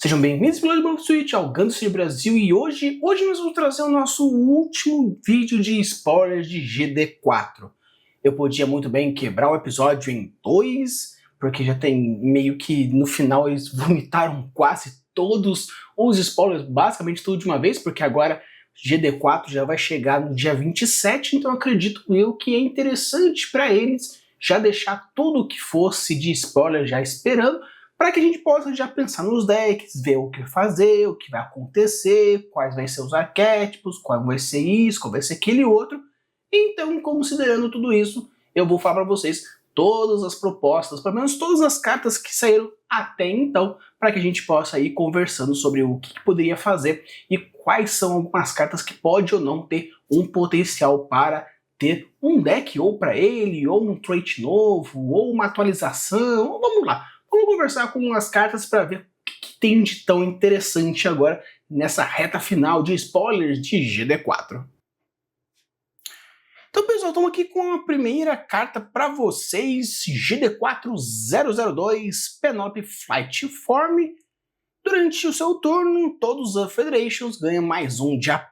Sejam bem-vindos pelo Banco Switch ao Gundam Brasil e hoje nós vamos trazer o nosso último vídeo de spoilers de GD4. Eu podia muito bem quebrar o episódio em dois, porque já tem meio que no final eles vomitaram quase todos os spoilers, basicamente tudo de uma vez, porque agora GD4 já vai chegar no dia 27, então acredito eu que é interessante para eles já deixar tudo o que fosse de spoiler já esperando, para que a gente possa já pensar nos decks, ver o que fazer, o que vai acontecer, quais vão ser os arquétipos, qual vai ser isso, qual vai ser aquele outro. Então, considerando tudo isso, eu vou falar para vocês todas as propostas, pelo menos todas as cartas que saíram até então, para que a gente possa ir conversando sobre o que poderia fazer e quais são algumas cartas que pode ou não ter um potencial para ter um deck ou para ele, ou um trait novo, ou uma atualização, ou vamos lá. Vamos conversar com as cartas para ver o que tem de tão interessante agora nessa reta final de spoilers de GD4. Então, pessoal, estamos aqui com a primeira carta para vocês, GD4002 Penop Flight Form. Durante o seu turno, todos os Federations ganham mais 1 de AP.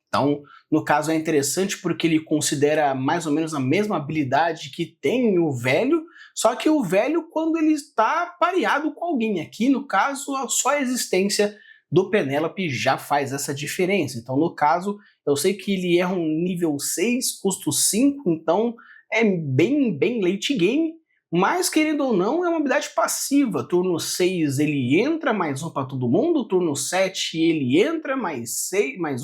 Então, no caso é interessante porque ele considera mais ou menos a mesma habilidade que tem o velho, só que o velho quando ele está pareado com alguém. Aqui, no caso, só a existência do Penélope já faz essa diferença. Então, no caso, eu sei que ele é um nível 6, custo 5, então é bem late game, mas, querendo ou não, é uma habilidade passiva. Turno 6 ele entra, mais 1 para todo mundo. Turno 7 ele entra, mais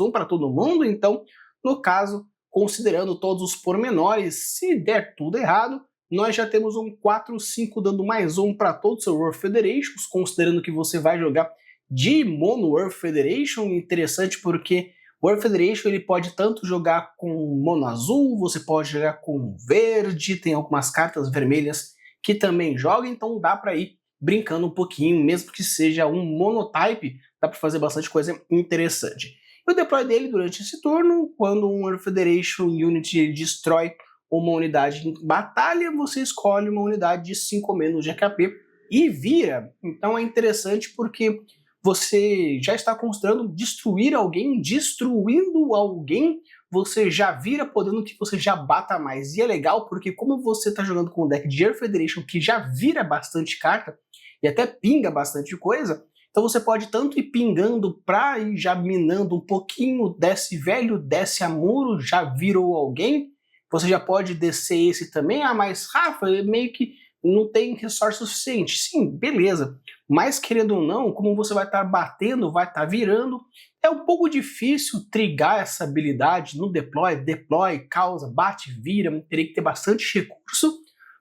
1 para todo mundo. Então, no caso, considerando todos os pormenores, se der tudo errado, nós já temos um 4-5 dando mais 1 para todos os seus World Federations, considerando que você vai jogar de Mono World Federation. Interessante porque o World Federation ele pode tanto jogar com mono azul, você pode jogar com verde, tem algumas cartas vermelhas que também joga, então dá para ir brincando um pouquinho, mesmo que seja um monotype, dá para fazer bastante coisa interessante. E o deploy dele durante esse turno, quando um World Federation Unit destrói uma unidade em batalha, você escolhe uma unidade de 5 ou menos de HP e vira. Então é interessante porque você já está considerando destruir alguém, destruindo alguém, você já vira podendo que você já bata mais. E é legal porque como você está jogando com um deck de Air Federation que já vira bastante carta e até pinga bastante coisa, então você pode tanto ir pingando para ir já minando um pouquinho, desce velho, desce a muro, já virou alguém, você já pode descer esse também. Ah, mas Rafa, meio que não tem resource suficiente. Sim, beleza. Mas querendo ou não, como você vai estar batendo, vai estar virando, é um pouco difícil trigar essa habilidade no deploy, causa, bate, vira, teria que ter bastante recurso,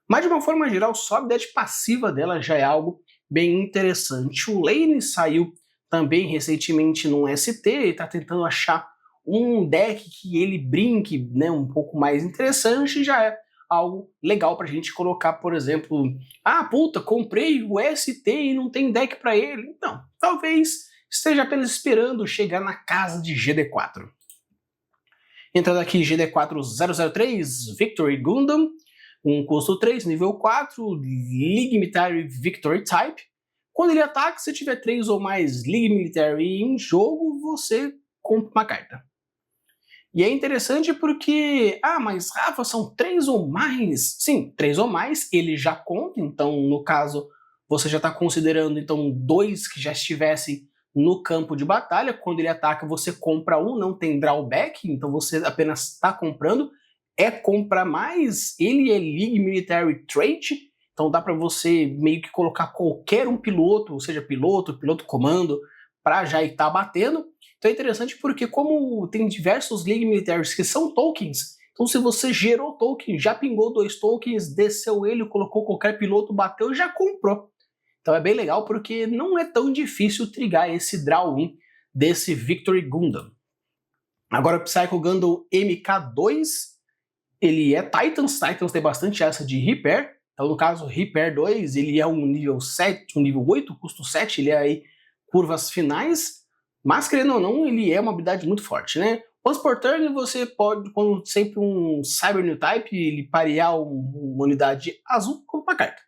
mas de uma forma geral, só a habilidade passiva dela já é algo bem interessante. O Lane saiu também recentemente num ST, ele está tentando achar um deck que ele brinque, né, um pouco mais interessante, já é algo legal pra gente colocar, por exemplo, ah, puta, comprei o ST e não tem deck para ele. Então, talvez esteja apenas esperando chegar na casa de GD4. Entrando aqui, GD4003, Victory Gundam, um custo 3, nível 4, League Military Victory Type. Quando ele ataca, se tiver 3 ou mais League Military em jogo, você compra uma carta. E é interessante porque, ah, mas Rafa, são 3 ou mais? Sim, 3 ou mais, ele já conta, então no caso você já está considerando então 2 que já estivessem no campo de batalha. Quando ele ataca você compra um, não tem drawback, então você apenas está comprando. É comprar mais, ele é League Military Trait, então dá para você meio que colocar qualquer um piloto, ou seja, piloto comando, para já estar batendo. Então é interessante porque como tem diversos League Militaries que são tokens, então se você gerou token, já pingou 2 tokens, desceu ele, colocou qualquer piloto, bateu, já comprou. Então é bem legal porque não é tão difícil trigar esse draw 1 desse Victory Gundam. Agora o Psycho Gundam MK2, ele é Titans tem bastante essa de Repair. Então no caso Repair 2, ele é um nível 7, um nível 8, custo 7, ele é aí curvas finais. Mas, querendo ou não, ele é uma habilidade muito forte, né? Once per turn, você pode, quando sempre um Cyber New Type, ele parear uma unidade azul, compra uma carta.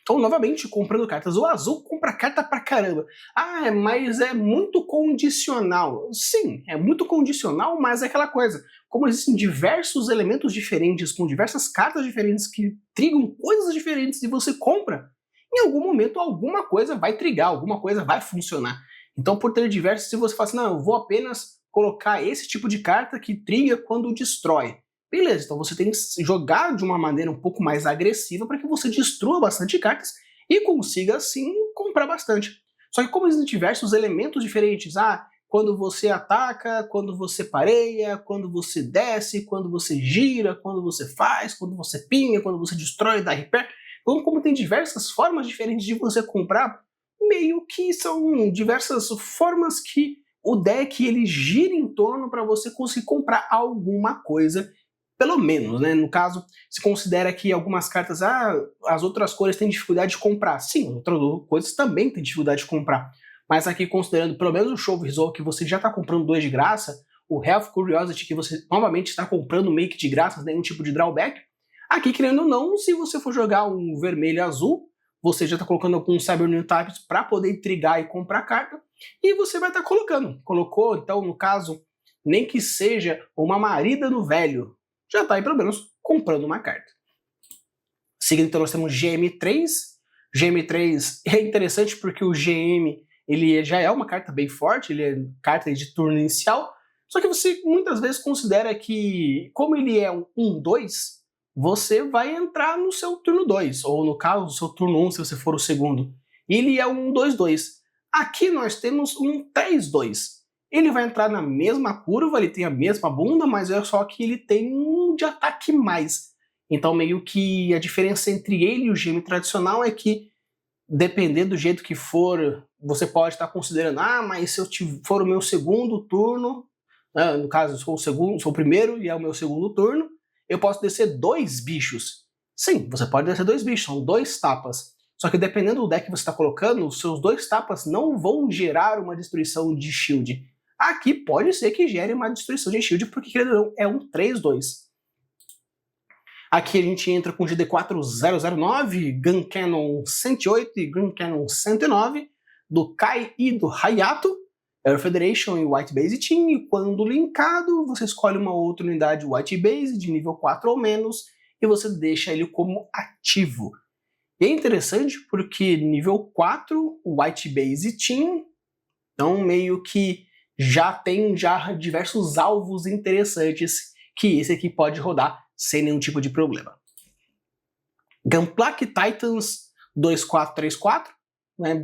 Então, novamente, comprando cartas. O azul compra carta pra caramba. Ah, mas é muito condicional. Sim, é muito condicional, mas é aquela coisa. Como existem diversos elementos diferentes, com diversas cartas diferentes que trigam coisas diferentes e você compra, em algum momento alguma coisa vai trigar, alguma coisa vai funcionar. Então, por ter diversos, se você fala assim, não, eu vou apenas colocar esse tipo de carta que triga quando destrói. Beleza, então você tem que jogar de uma maneira um pouco mais agressiva para que você destrua bastante cartas e consiga, assim, comprar bastante. Só que como existem diversos elementos diferentes, quando você ataca, quando você pareia, quando você desce, quando você gira, quando você faz, quando você pinga, quando você destrói, dá repair. Então, como tem diversas formas diferentes de você comprar, meio que são diversas formas que o deck ele gira em torno para você conseguir comprar alguma coisa, pelo menos, né? No caso, se considera que algumas cartas, as outras cores têm dificuldade de comprar. Sim, outras coisas também têm dificuldade de comprar. Mas aqui, considerando pelo menos o Show Resolve, que você já está comprando 2 de graça, o Health Curiosity, que você novamente está comprando meio que de graça, nenhum tipo de drawback, aqui, querendo ou não, se você for jogar um vermelho e azul, você já está colocando alguns Cyber New Types para poder intrigar e comprar carta, e você vai estar colocando. Colocou, então, no caso, nem que seja uma marida no velho, já está aí pelo menos comprando uma carta. Seguindo, então, nós temos GM3. GM3 é interessante porque o GM ele já é uma carta bem forte, ele é carta de turno inicial, só que você muitas vezes considera que, como ele é um 1-2, você vai entrar no seu turno 2, ou no caso, no seu turno 1, se você for o segundo. Ele é um 2-2. Aqui nós temos um 3-2. Ele vai entrar na mesma curva, ele tem a mesma bunda, mas é só que ele tem um de ataque mais. Então meio que a diferença entre ele e o GM tradicional é que, dependendo do jeito que for, você pode estar considerando, mas se eu for o meu segundo turno, no caso, eu sou o primeiro e é o meu segundo turno, eu posso descer 2 bichos. Sim, você pode descer 2 bichos, são 2 tapas. Só que dependendo do deck que você está colocando, os seus 2 tapas não vão gerar uma destruição de shield. Aqui pode ser que gere uma destruição de shield, porque querendo ou não, é um 3-2. Aqui a gente entra com GD4009, Gun Cannon 108 e Gun Cannon 109, do Kai e do Hayato, Air Federation e White Base Team, e quando linkado, você escolhe uma outra unidade White Base de nível 4 ou menos, e você deixa ele como ativo. E é interessante porque nível 4, White Base Team, então meio que já tem diversos alvos interessantes que esse aqui pode rodar sem nenhum tipo de problema. Gunpla Titans 2434, né,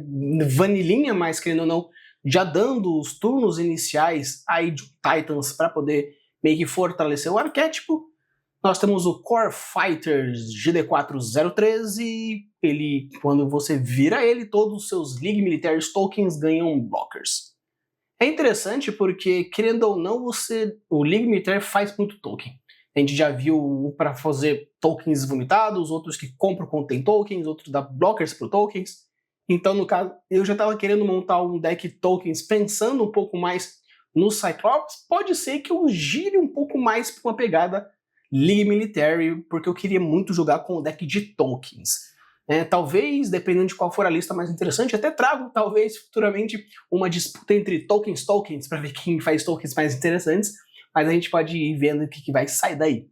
vanilinha, mas querendo ou não, já dando os turnos iniciais aí de Titans para poder meio que fortalecer o arquétipo. Nós temos o Core Fighters GD4013, ele, quando você vira ele, todos os seus League Militaries tokens ganham blockers. É interessante porque, querendo ou não, o League Military faz muito token. A gente já viu para fazer tokens vomitados, outros que compram contém tokens, outros dá blockers para tokens. Então, no caso, eu já estava querendo montar um deck tokens pensando um pouco mais no Cyclops. Pode ser que eu gire um pouco mais para uma pegada League Military, porque eu queria muito jogar com o deck de tokens. Talvez, dependendo de qual for a lista mais interessante, até trago, talvez, futuramente, uma disputa entre tokens para ver quem faz tokens mais interessantes, mas a gente pode ir vendo o que vai sair daí.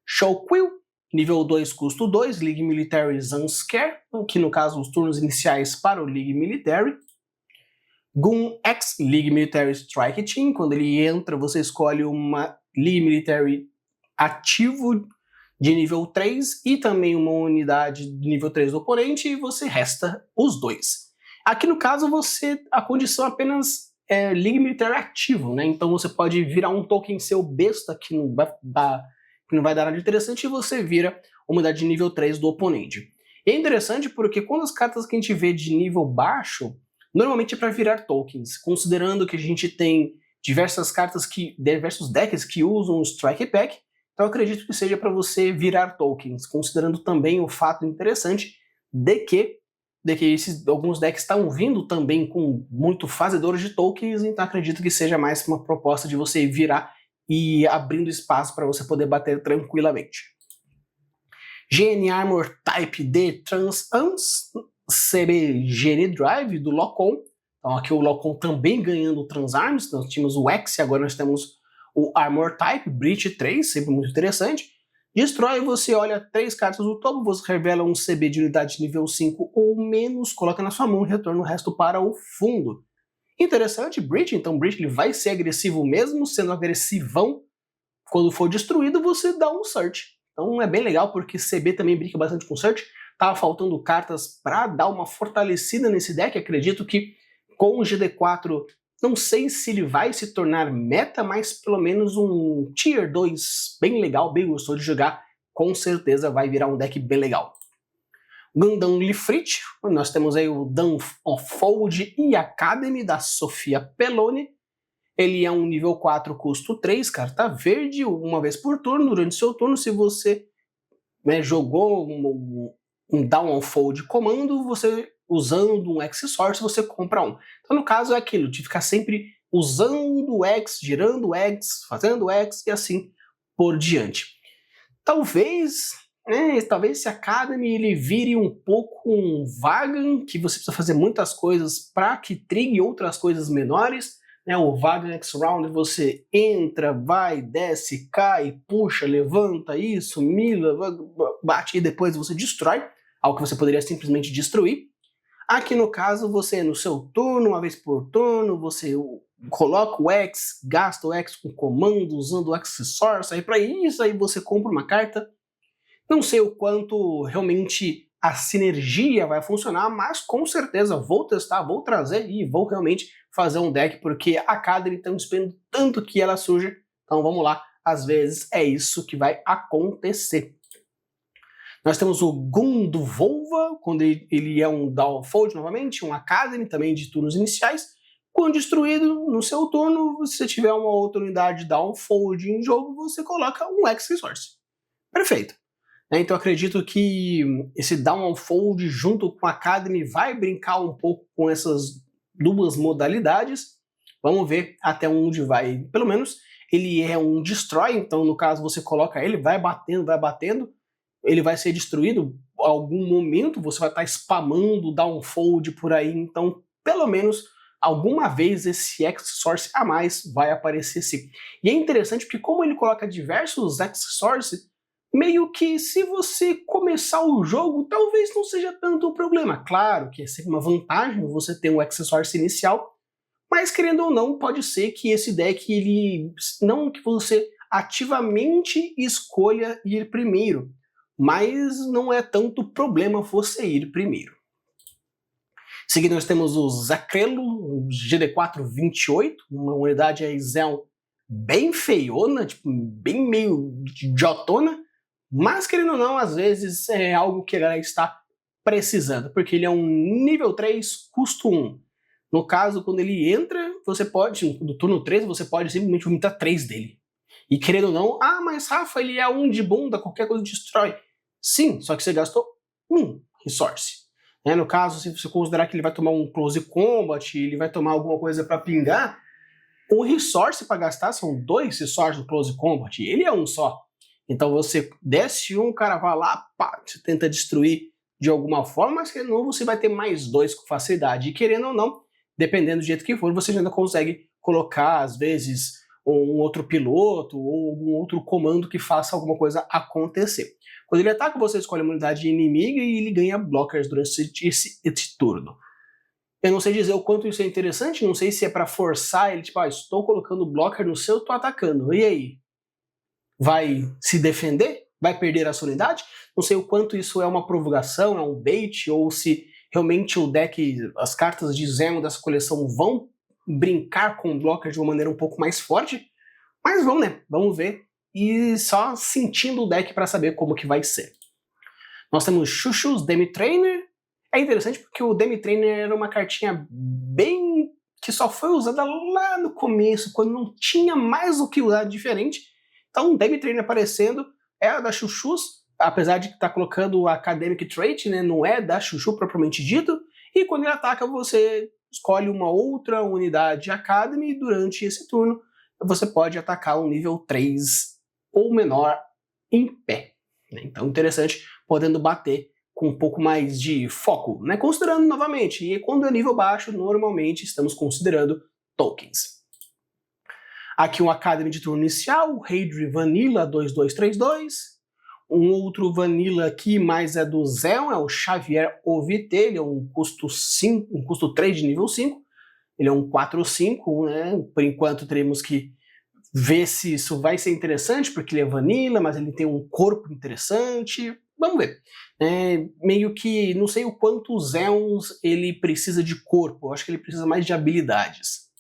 Showquill, nível 2, custo 2, League Military Sunscare, que no caso os turnos iniciais para o League Military. Gun X, League Military Strike Team, quando ele entra você escolhe uma League Military ativo de nível 3 e também uma unidade de nível 3 do oponente e você resta os 2. Aqui no caso a condição apenas é League Military ativo, né? Então você pode virar um token seu besta que não vai dar nada de interessante e você vira uma unidade de nível 3 do oponente. E é interessante porque quando as cartas que a gente vê de nível baixo, normalmente é para virar tokens, considerando que a gente tem diversos decks que usam o Strike Pack. Então eu acredito que seja para você virar tokens, considerando também o fato interessante de que alguns decks estão vindo também com muito fazedores de tokens, então acredito que seja mais uma proposta de você virar e abrindo espaço para você poder bater tranquilamente. GN Armor Type D Trans-Ams, CB GN Drive do Locom. Então aqui o Locom também ganhando o Trans-Arms, nós tínhamos o X e agora nós temos o Armor Type, Breach 3, sempre muito interessante. Destrói, você olha 3 cartas do topo, você revela um CB de unidade nível 5 ou menos, coloca na sua mão e retorna o resto para o fundo. Interessante, Breach, então Breach ele vai ser agressivo mesmo, sendo agressivão. Quando for destruído, você dá um search. Então é bem legal, porque CB também brinca bastante com search. Tava faltando cartas para dar uma fortalecida nesse deck, acredito que com o GD4, não sei se ele vai se tornar meta, mas pelo menos um Tier 2 bem legal, bem gostoso de jogar, com certeza vai virar um deck bem legal. Gundam Lifrit, nós temos aí o Dawn of Fold e Academy da Sofia Pelloni. Ele é um nível 4, custo 3, carta verde, uma vez por turno. Durante seu turno, se você jogou um Dawn of Fold comando, você usando um X-Source, você compra um. Então, no caso, é aquilo de ficar sempre usando o X, girando o X, fazendo o X e assim por diante. Talvez esse Academy ele vire um pouco um Vagan, que você precisa fazer muitas coisas para que trigue outras coisas menores. O Vagan X-Round, você entra, vai, desce, cai, puxa, levanta, isso, mila, bate e depois você destrói, algo que você poderia simplesmente destruir. Aqui no caso, você no seu turno, uma vez por turno, você coloca o X, gasta o X com comando, usando o X-Source, aí para isso aí você compra uma carta. Não sei o quanto realmente a sinergia vai funcionar, mas com certeza vou testar, vou trazer e vou realmente fazer um deck, porque a Academy está esperando tanto que ela surja. Então vamos lá, às vezes é isso que vai acontecer. Nós temos o Gun do Volva, quando ele é um Dawn Fold novamente, um Academy também de turnos iniciais. Quando destruído no seu turno, se você tiver uma outra unidade Dawn Fold em jogo, você coloca um X-Resource. Perfeito. Então acredito que esse Dawn Fold junto com a Academy vai brincar um pouco com essas duas modalidades. Vamos ver até onde vai. Pelo menos ele é um Destroy, então no caso você coloca ele, vai batendo, ele vai ser destruído em algum momento, você vai estar spamando Dawn Fold por aí, então pelo menos alguma vez esse X-Source a mais vai aparecer sim. E é interessante porque como ele coloca diversos X-Source, meio que se você começar o jogo, talvez não seja tanto o problema. Claro que é sempre uma vantagem você ter um X-Source inicial, mas querendo ou não, pode ser que esse deck, ele não que você ativamente escolha ir primeiro, mas não é tanto problema você ir primeiro. Em seguida nós temos o Zakrelo, GD4 28, uma unidade aí bem feiona, tipo, bem meio idiotona, mas querendo ou não, às vezes é algo que a galera está precisando, porque ele é um nível 3, custo 1. No caso, quando ele entra, você pode, no turno 3, você pode simplesmente vomitar 3 dele. E querendo ou não, mas Rafa, ele é um de bunda, qualquer coisa destrói. Sim, só que você gastou um resource. No caso, se você considerar que ele vai tomar um close combat, ele vai tomar alguma coisa para pingar, o resource para gastar são 2 resources do close combat, ele é um só. Então você desce um, o cara vai lá, pá, você tenta destruir de alguma forma, mas querendo ou não, você vai ter mais 2 com facilidade. E querendo ou não, dependendo do jeito que for, você ainda consegue colocar, às vezes, um outro piloto ou um outro comando que faça alguma coisa acontecer. Quando ele ataca, você escolhe uma unidade inimiga e ele ganha blockers durante esse turno. Eu não sei dizer o quanto isso é interessante, não sei se é para forçar ele, tipo, estou colocando blocker no seu, estou atacando, e aí? Vai se defender? Vai perder a sua unidade? Não sei o quanto isso é uma provocação, é um bait, ou se realmente o deck, as cartas de Zemo dessa coleção vão brincar com o blocker de uma maneira um pouco mais forte, mas vamos, né? Vamos ver e só sentindo o deck para saber como que vai ser. Nós temos Chuchus Demi Trainer. É interessante porque o Demi Trainer era uma cartinha bem que só foi usada lá no começo, quando não tinha mais o que usar diferente. Então, o Demi Trainer aparecendo é a da Chuchus, apesar de estar colocando o Academic Trait, né, não é da Chuchu propriamente dito, e quando ele ataca você escolhe uma outra unidade Academy e durante esse turno você pode atacar um nível 3 ou menor em pé. Então interessante, podendo bater com um pouco mais de foco, né? Considerando novamente, e quando é nível baixo, normalmente estamos considerando tokens. Aqui um Academy de turno inicial, Hadri Vanilla 2232. Um outro Vanilla aqui, mas é do Zeon, é o Xavier Ovite, ele é um custo 5, um custo 3 de nível 5. Ele é um 4/5, né? Por enquanto teremos que ver se isso vai ser interessante, porque ele é Vanilla, mas ele tem um corpo interessante. Vamos ver. Meio que, não sei o quanto o Zeons ele precisa de corpo, eu acho que ele precisa mais de habilidades.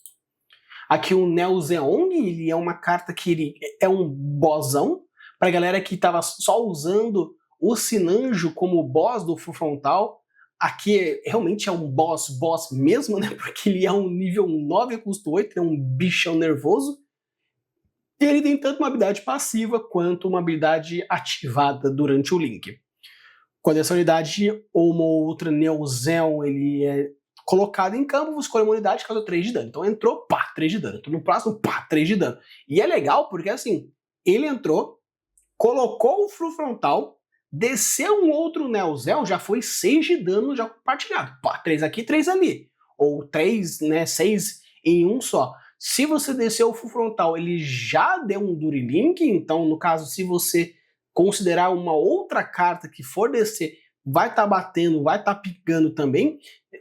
Aqui o Neo Zeong, ele é uma carta que ele é um bossão, pra galera que tava só usando o Sinanjo como boss do Full Frontal. Aqui realmente é um boss mesmo, né? Porque ele é um nível 9 custo 8, é um bichão nervoso. E ele tem tanto uma habilidade passiva quanto uma habilidade ativada durante o link. Quando essa unidade ou uma outra Neozeon ele é colocado em campo, você escolhe uma unidade que causa 3 de dano. Então entrou, pá, 3 de dano. Entrou no próximo, pá, 3 de dano. E é legal porque assim, ele entrou, colocou o Full Frontal, desceu um outro Neozeon, já foi 6 de dano já compartilhado. Pá, 3 aqui, 3 ali. Ou 3, né, 6 em um só. Se você descer o Full Frontal, ele já deu um Durilink, então no caso, se você considerar uma outra carta que for descer, vai estar batendo, vai estar picando também.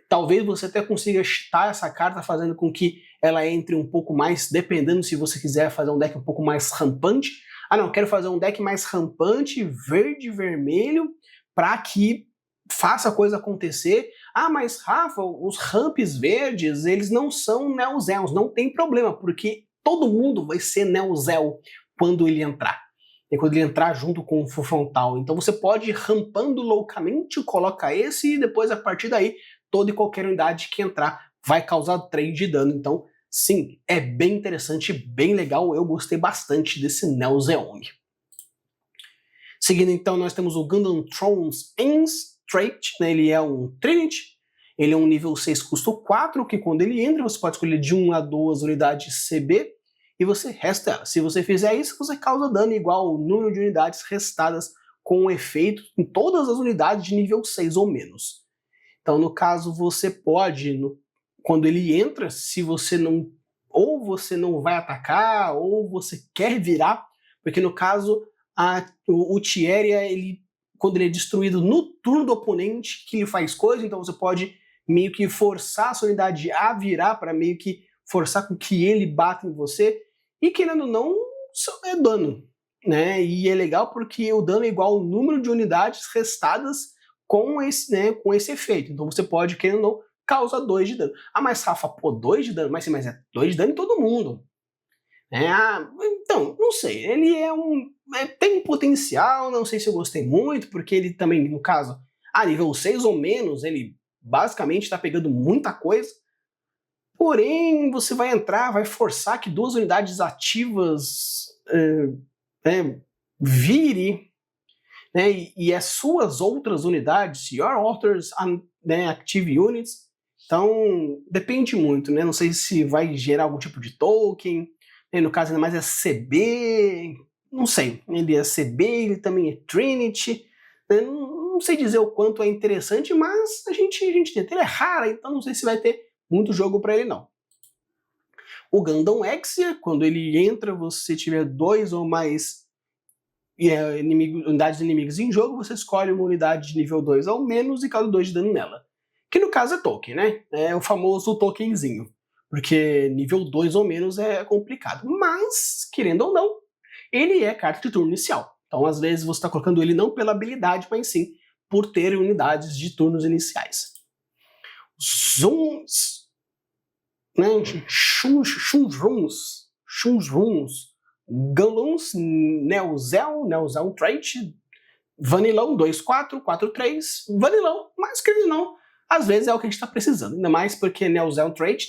Talvez você até consiga cheatar essa carta, fazendo com que ela entre um pouco mais, dependendo se você quiser fazer um deck um pouco mais rampante. Ah não, quero fazer um deck mais rampante, verde e vermelho, para que faça a coisa acontecer. Ah, mas Rafa, os ramps verdes, eles não são Neozeons, não tem problema, porque todo mundo vai ser Neozel quando ele entrar. E quando ele entrar junto com o Full Frontal. Então você pode ir rampando loucamente, coloca esse, e depois a partir daí, toda e qualquer unidade que entrar vai causar 3 de dano. Então, sim, é bem interessante, bem legal, eu gostei bastante desse Neo Zeong. Seguindo então, nós temos o Gundam Thrones Straight, né? Ele é um Trinity, ele é um nível 6 custo 4, que quando ele entra você pode escolher de 1 a 2 unidades CB, e você resta ela. Se você fizer isso, você causa dano igual ao número de unidades restadas com um efeito em todas as unidades de nível 6 ou menos. Então, no caso, você pode, quando ele entra, se você não, ou você não vai atacar, ou você quer virar, porque no caso, o Tieria, quando ele é destruído no turno do oponente, que ele faz coisa, então você pode meio que forçar a sua unidade a virar, para meio que forçar com que ele bata em você, e querendo ou não, é dano, né? E é legal porque o dano é igual ao número de unidades restadas com esse, né, com esse efeito. Então você pode, querendo ou não, causar 2 de dano. Ah, mas Rafa, pô, 2 de dano? Mas é 2 de dano em todo mundo. Então, não sei, ele tem um potencial, não sei se eu gostei muito, porque ele também, no caso, nível 6 ou menos, ele basicamente está pegando muita coisa. Porém, você vai entrar, vai forçar que 2 unidades ativas vire, né, e as suas outras unidades, your authors, né, active units. Então, depende muito, né? Não sei se vai gerar algum tipo de token, né, no caso ainda mais é CB, não sei, ele é CB, ele também é Trinity, né, não sei dizer o quanto é interessante, mas a gente tenta. Ele é raro, então não sei se vai ter muito jogo para ele não. O Gundam Exia, quando ele entra, você tiver 2 ou mais unidades inimigas em jogo, você escolhe uma unidade de nível 2 ou menos e causa 2 de dano nela. Que no caso é token, né? É o famoso tokenzinho. Porque nível 2 ou menos é complicado. Mas, querendo ou não, ele é carta de turno inicial. Então, às vezes, você está colocando ele não pela habilidade, mas sim por ter unidades de turnos iniciais. Zooms, né? Shunruns, Galons, Neozel Trait, Vanilão 2/4, 4/3, Vanilão, mas querendo ou não, às vezes é o que a gente está precisando. Ainda mais porque Neozel Trait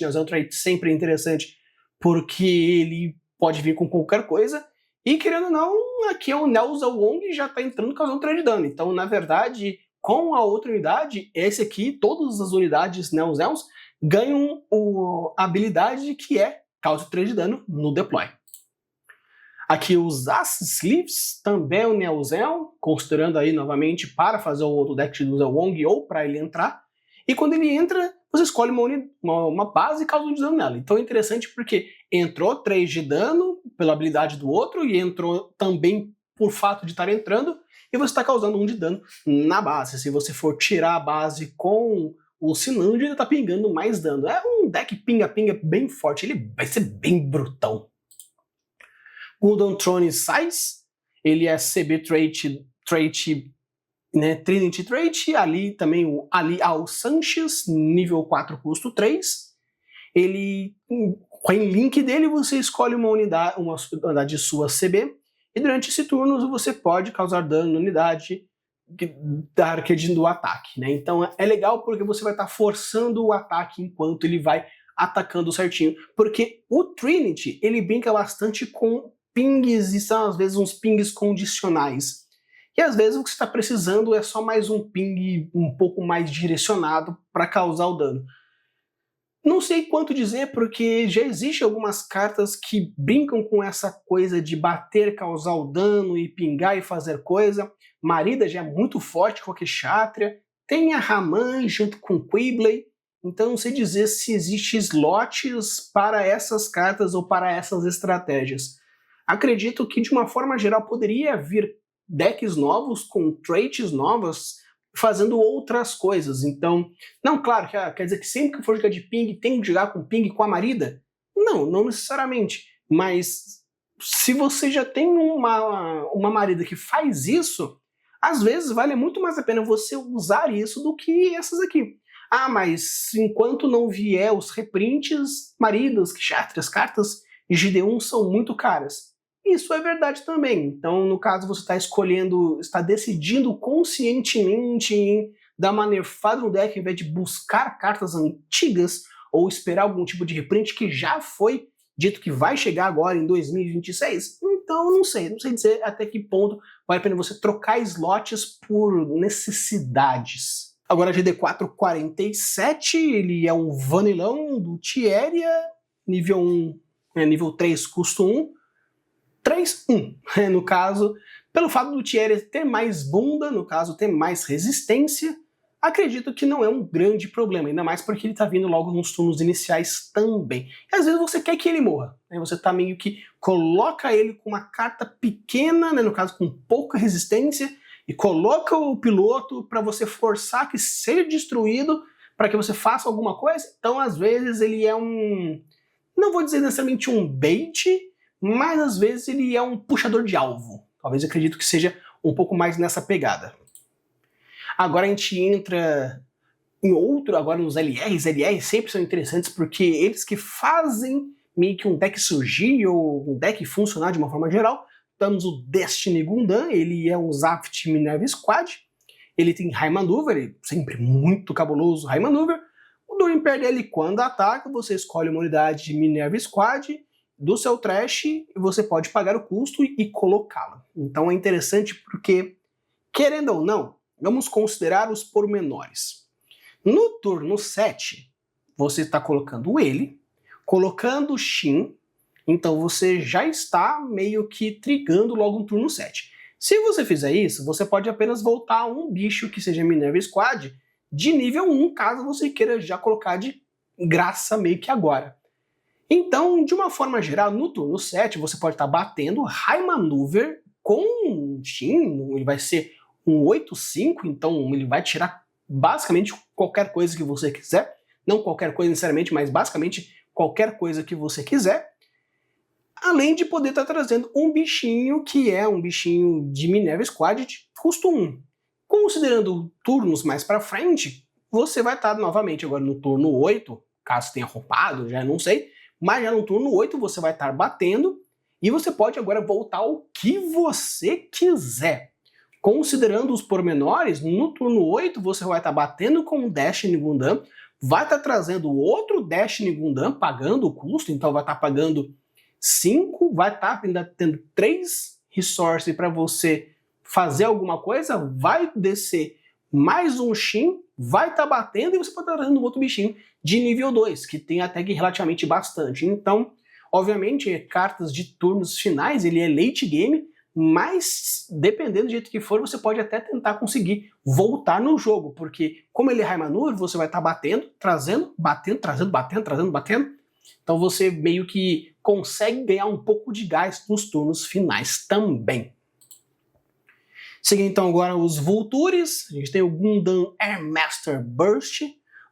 sempre é interessante porque ele pode vir com qualquer coisa. E querendo ou não, aqui é o Neozel Wong já está entrando causando 3 de dano. Então, na verdade, com a outra unidade, esse aqui, todas as unidades Neozels ganham a habilidade que é causa 3 de dano no deploy. Aqui os As Sleeves, também o Neozel, considerando aí novamente para fazer o outro deck do Wong ou para ele entrar. E quando ele entra, você escolhe uma base e causa um de dano nela. Então é interessante porque entrou 3 de dano pela habilidade do outro e entrou também por fato de estar entrando, e você está causando 1 de dano na base. Se você for tirar a base com o Sinand, ele está pingando mais dano. É um deck pinga-pinga bem forte, ele vai ser bem brutão. Gul'dan Throne Size, ele é CB trait, né, Trinity Trait, ali também o Ali Al Sanchez, nível 4, custo 3. Ele, com o link dele, você escolhe uma unidade sua CB, e durante esse turno você pode causar dano na unidade da arcade do ataque, né? Então é legal porque você vai estar forçando o ataque enquanto ele vai atacando certinho, porque o Trinity, ele brinca bastante com pings, e são às vezes uns pings condicionais. E às vezes o que você está precisando é só mais um ping um pouco mais direcionado para causar o dano. Não sei quanto dizer, porque já existem algumas cartas que brincam com essa coisa de bater, causar o dano e pingar e fazer coisa. Marida já é muito forte com a Kshatriya. Tem a Raman junto com o Quibley. Então não sei dizer se existe slots para essas cartas ou para essas estratégias. Acredito que de uma forma geral poderia vir decks novos com traits novas fazendo outras coisas. Então, não, claro, quer dizer que sempre que for jogar de ping tem que jogar com ping com a Marida? Não necessariamente. Mas se você já tem uma Marida que faz isso, às vezes vale muito mais a pena você usar isso do que essas aqui. Ah, mas enquanto não vier os reprints, Maridas, Kshatriyas, cartas GD1 são muito caras. Isso é verdade também. Então, no caso, você está decidindo conscientemente em dar uma nerfada no deck, ao invés de buscar cartas antigas ou esperar algum tipo de reprint que já foi dito que vai chegar agora em 2026. Então, não sei dizer até que ponto vale a pena você trocar slots por necessidades. Agora, GD447, ele é um vanilão do Tieria, nível 1, nível 3, custo 1. 3-1, no caso, pelo fato do Tieria ter mais bunda, no caso, ter mais resistência, acredito que não é um grande problema, ainda mais porque ele tá vindo logo nos turnos iniciais também. E às vezes você quer que ele morra, né? Você tá meio que coloca ele com uma carta pequena, né, no caso com pouca resistência, e coloca o piloto para você forçar que seja destruído, para que você faça alguma coisa. Então às vezes ele é não vou dizer necessariamente um bait, mas às vezes ele é um puxador de alvo. Talvez eu acredito que seja um pouco mais nessa pegada. Agora a gente entra em outro, agora nos LRs. LRs sempre são interessantes porque eles que fazem meio que um deck surgir ou um deck funcionar de uma forma geral. Temos o Destiny Gundam, ele é um Zaft Minerva Squad. Ele tem High Maneuver, sempre muito cabuloso High Maneuver. O During Pair dele, quando ataca, você escolhe uma unidade de Minerva Squad do seu trash, você pode pagar o custo e colocá-la. Então é interessante porque, querendo ou não, vamos considerar os pormenores. No turno 7, você está colocando ele, colocando o Shin, então você já está meio que trigando logo no turno 7. Se você fizer isso, você pode apenas voltar a um bicho que seja Minerva Squad de nível 1, caso você queira já colocar de graça meio que agora. Então, de uma forma geral, no turno 7, você pode estar batendo High Maneuver com um Shin, ele vai ser um 8-5, então ele vai tirar basicamente qualquer coisa que você quiser. Não qualquer coisa necessariamente, mas basicamente qualquer coisa que você quiser. Além de poder estar trazendo um bichinho que é um bichinho de Minerva Squad de custo 1. Considerando turnos mais para frente, você vai estar novamente agora no turno 8, caso tenha roubado, já não sei. Mas já no turno 8 você vai estar batendo e você pode agora voltar ao que você quiser. Considerando os pormenores, no turno 8 você vai estar batendo com o Destiny Gundam, vai estar trazendo outro Destiny Gundam, pagando o custo, então vai estar pagando 5, vai estar ainda tendo 3 resources para você fazer alguma coisa, vai descer mais um Shin, vai estar batendo e você pode estar trazendo outro bichinho de nível 2, que tem até que relativamente bastante. Então, Obviamente, cartas de turnos finais, ele é late game, mas dependendo do jeito que for, você pode até tentar conseguir voltar no jogo, porque como ele é High Maneuver, você vai estar batendo, trazendo, batendo, trazendo, batendo, trazendo, batendo. Então você meio que consegue ganhar um pouco de gás nos turnos finais também. Seguindo então agora os Vultures, a gente tem o Gundam Airmaster Burst,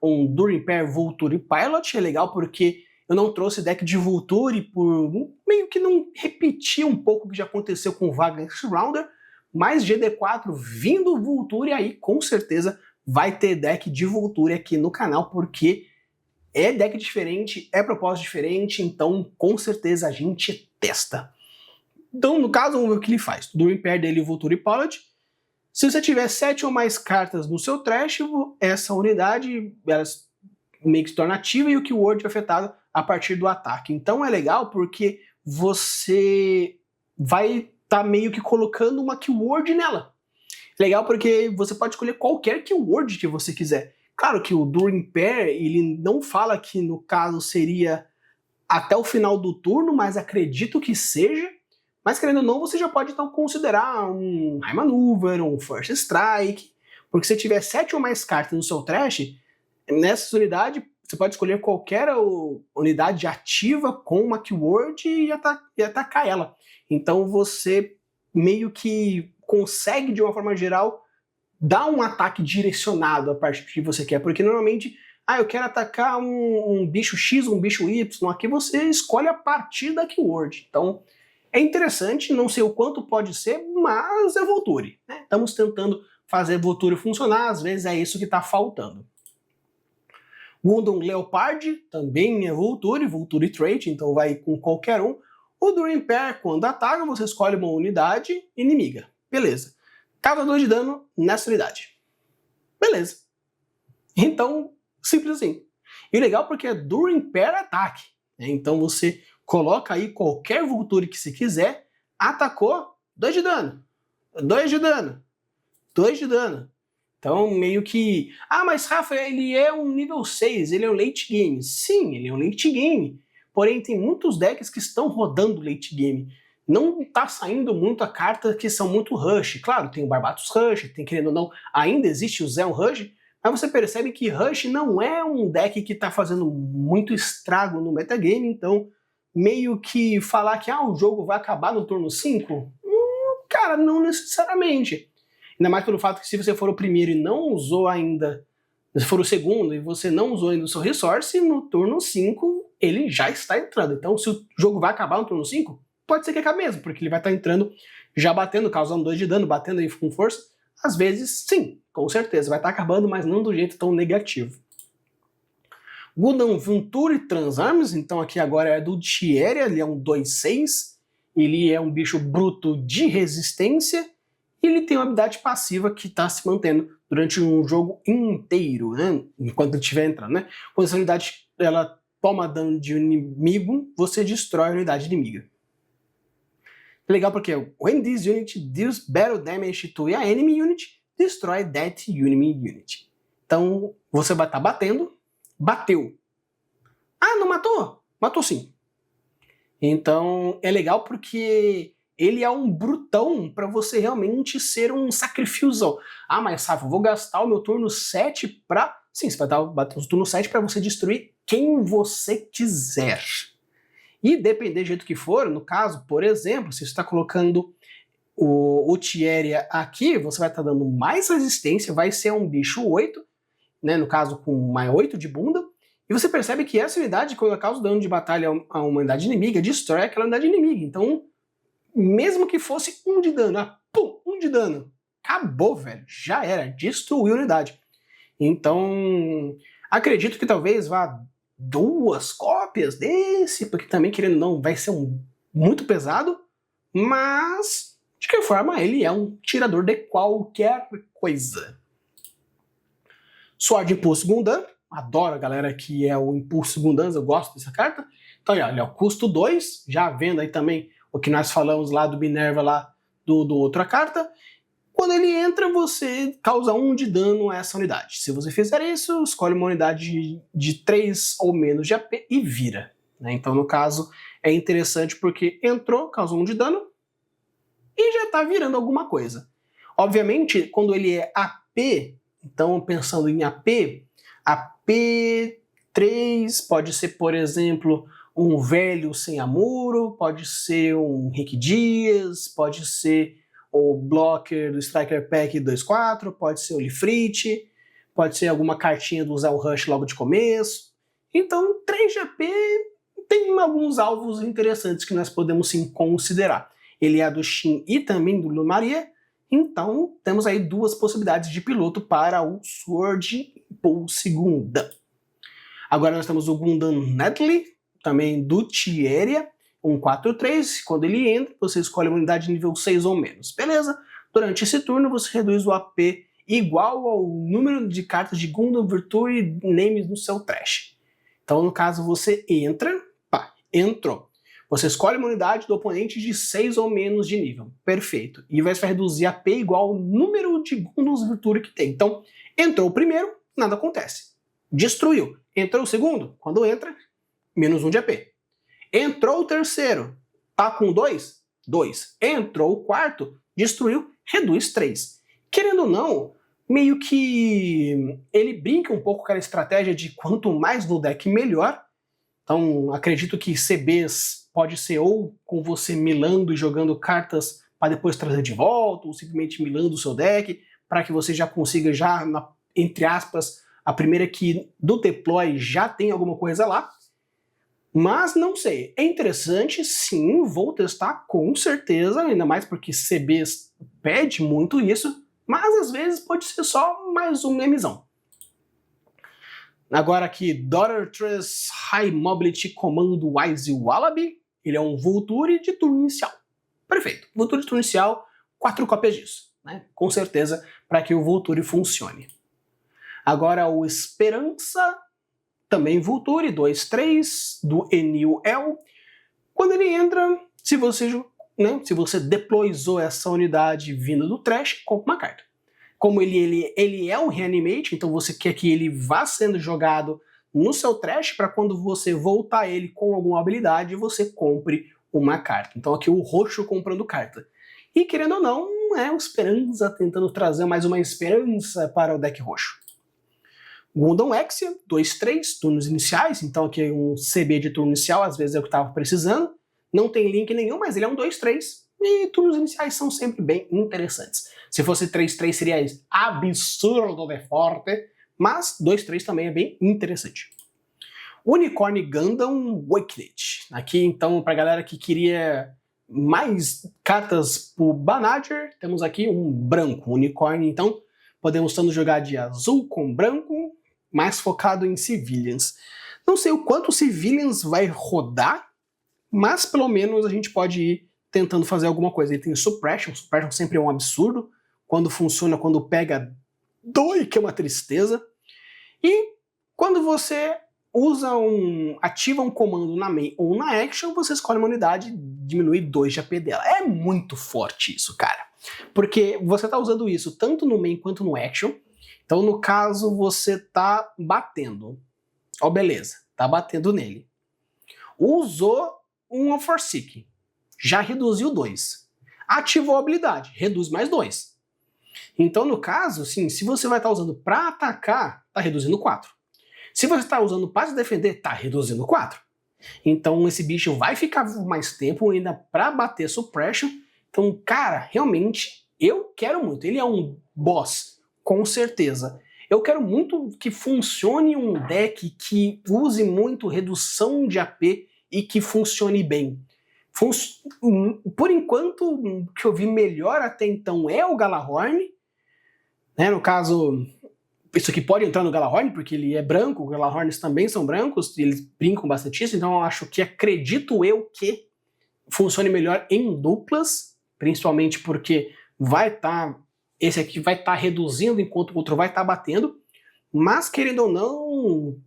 um During Pair Vulture Pilot. É legal porque eu não trouxe deck de Vulture por meio que não repetir um pouco o que já aconteceu com o Wagner Rounder, mas GD4 vindo Vulture, aí com certeza vai ter deck de Vulture aqui no canal, porque é deck diferente, é propósito diferente, então com certeza a gente testa. Então, no caso, vamos ver o que ele faz. During Pair dele, Vulture Pilot. Se você tiver 7 ou mais cartas no seu trash, essa unidade ela meio que se torna ativa e o keyword é afetado a partir do ataque. Então é legal porque você vai estar meio que colocando uma keyword nela. Legal porque você pode escolher qualquer keyword que você quiser. Claro que o During Pair, ele não fala que no caso seria até o final do turno, mas acredito que seja. Mas querendo ou não, você já pode então considerar um High Maneuver, um First Strike, porque se tiver 7 ou mais cartas no seu trash, nessa unidade você pode escolher qualquer unidade ativa com uma keyword e atacar ela. Então você meio que consegue, de uma forma geral, dar um ataque direcionado a partir do que você quer, porque normalmente, eu quero atacar um bicho X, um bicho Y, aqui você escolhe a partir da keyword. Então é interessante, não sei o quanto pode ser, mas é Vulture, né? Estamos tentando fazer Vulture funcionar, às vezes é isso que está faltando. Gundam Leopard também é Vulture, Vulture Trait, então vai com qualquer um. O During Pair, quando ataca, você escolhe uma unidade inimiga. Beleza. Causa 2 de dano nessa unidade. Beleza. Então, simples assim. E o legal porque é During Pair ataque. Então você coloca aí qualquer Vulture que você quiser, atacou, 2 de dano, 2 de dano, 2 de dano. Então meio que, mas Rafa, ele é um nível 6, ele é um late game. Sim, ele é um late game, porém tem muitos decks que estão rodando late game. Não tá saindo muito a carta que são muito rush. Claro, tem o Barbatos Rush, tem querendo ou não, ainda existe o Zeon Rush, mas você percebe que Rush não é um deck que tá fazendo muito estrago no metagame, então meio que falar que o jogo vai acabar no turno 5, cara, não necessariamente. Ainda mais pelo fato que se você for o primeiro e não usou ainda, se for o segundo e você não usou ainda o seu resource, no turno 5 ele já está entrando. Então se o jogo vai acabar no turno 5, pode ser que acabe mesmo, porque ele vai estar entrando, já batendo, causando 2 de dano, batendo aí com força. Às vezes, sim, com certeza, vai estar acabando, mas não do jeito tão negativo. Gundam Vulture Transarms, então aqui agora é do Thierry, ele é um 2/6, ele é um bicho bruto de resistência, e ele tem uma habilidade passiva que está se mantendo durante um jogo inteiro, né? Enquanto ele estiver entrando, né? Quando essa unidade ela toma dano de inimigo, você destrói a unidade inimiga. É legal porque when this unit deals battle damage to a enemy unit, destroy that enemy unit. Então você vai estar batendo, bateu. Não matou? Matou sim. Então é legal porque ele é um brutão para você realmente ser um sacrifício. Mas Rafa, eu vou gastar o meu turno 7 para... Sim, você vai bater o turno 7 para você destruir quem você quiser. E depender do jeito que for, no caso, por exemplo, se você está colocando o Thierry aqui, você vai estar dando mais resistência, vai ser um bicho 8, né, no caso com mais 8 de bunda, e você percebe que essa unidade, quando causa dano de batalha a uma unidade inimiga, destrói aquela unidade inimiga. Então, mesmo que fosse 1 de dano, 1 de dano, acabou, velho, já era, destruiu a unidade. Então, acredito que talvez vá 2 cópias desse, porque também, querendo ou não, vai ser muito pesado, mas, de qualquer forma, ele é um tirador de qualquer coisa. Sword Impulse Gundam, adoro a galera que é o Impulso Gundam, eu gosto dessa carta. Então, olha, custo 2, já vendo aí também o que nós falamos lá do Minerva, lá do outra carta. Quando ele entra, você causa 1 de dano a essa unidade. Se você fizer isso, escolhe uma unidade de 3 ou menos de AP e vira. Né? Então, no caso, é interessante porque entrou, causou 1 de dano e já tá virando alguma coisa. Obviamente, quando ele é AP, então pensando em AP, AP3 pode ser, por exemplo, um velho sem amuro, pode ser um Rick Dias, pode ser o blocker do Striker Pack 2/4, pode ser o Lifrit, pode ser alguma cartinha do Zell Rush logo de começo. Então, 3 de AP tem alguns alvos interessantes que nós podemos sim considerar. Ele é do Shin e também do Lumaria, então temos aí 2 possibilidades de piloto para o Sword Pulse Gundam. Agora nós temos o Gundam Netley, também do Tieria, 1/4/3. Quando ele entra, você escolhe uma unidade de nível 6 ou menos. Beleza? Durante esse turno, você reduz o AP igual ao número de cartas de Gundam Virtue Names no seu trash. Então, no caso, você entra, entrou. Você escolhe uma unidade do oponente de 6 ou menos de nível. Perfeito. E vai reduzir AP igual ao número de Gundam Virtue que tem. Então, entrou o primeiro, nada acontece. Destruiu. Entrou o segundo, quando entra, menos 1 de AP. Entrou o terceiro, tá com 2? 2. Entrou o quarto, destruiu, reduz 3. Querendo ou não, meio que ele brinca um pouco com aquela estratégia de quanto mais no deck, melhor. Então, acredito que CBs pode ser ou com você milando e jogando cartas para depois trazer de volta, ou simplesmente milando o seu deck, para que você já consiga, entre aspas, a primeira que do deploy já tem alguma coisa lá. Mas não sei, é interessante, sim, vou testar com certeza, ainda mais porque CBs pede muito isso, mas às vezes pode ser só mais um memezão. Agora aqui, Daughter 3 High Mobility Comando Wise Wallaby, ele é um Vulture de turno inicial. Perfeito, Vulture de turno inicial, 4 cópias disso, né? Com certeza, para que o Vulture funcione. Agora o Esperança, também Vulture, 2/3, do Enil El. Quando ele entra, se você deployzou essa unidade vindo do trash, compra uma carta. Como ele é um reanimate, então você quer que ele vá sendo jogado no seu trash para quando você voltar ele com alguma habilidade, você compre uma carta. Então aqui o roxo comprando carta. E querendo ou não, é o Esperança tentando trazer mais uma esperança para o deck roxo. Gundam Exia, 2/3, turnos iniciais, então aqui um CB de turno inicial, às vezes é o que estava precisando. Não tem link nenhum, mas ele é um 2/3, e turnos iniciais são sempre bem interessantes. Se fosse 3/3 seria absurdo de forte, mas 2/3 também é bem interessante. Unicorn Gundam Wicked. Aqui então, para a galera que queria mais cartas pro Banager, temos aqui um branco, Unicorn, então podemos tanto jogar de azul com branco, mais focado em Civilians. Não sei o quanto Civilians vai rodar, mas pelo menos a gente pode ir tentando fazer alguma coisa. Ele tem Suppression sempre é um absurdo. Quando funciona, quando pega, dói, que é uma tristeza. E quando você ativa um comando na main ou na action, você escolhe uma unidade e diminui 2 de AP dela. É muito forte isso, cara. Porque você está usando isso tanto no main quanto no action. Então, no caso, você está batendo. Ó, beleza, tá batendo nele. Usou um Forseek, já reduziu 2. Ativou a habilidade, reduz mais 2. Então, no caso, sim, se você vai estar usando para atacar, tá reduzindo 4. Se você está usando para se defender, tá reduzindo 4. Então, esse bicho vai ficar mais tempo ainda para bater Suppression. Então, cara, realmente, eu quero muito. Ele é um boss, com certeza. Eu quero muito que funcione um deck que use muito redução de AP e que funcione bem. Por enquanto, o que eu vi melhor até então é o Gjallarhorn. Né? No caso, isso aqui pode entrar no Gjallarhorn, porque ele é branco, os Gjallarhorns também são brancos, e eles brincam bastante isso, então eu acho que, acredito eu, que funcione melhor em duplas, principalmente porque esse aqui vai estar reduzindo enquanto o outro vai estar batendo, mas querendo ou não,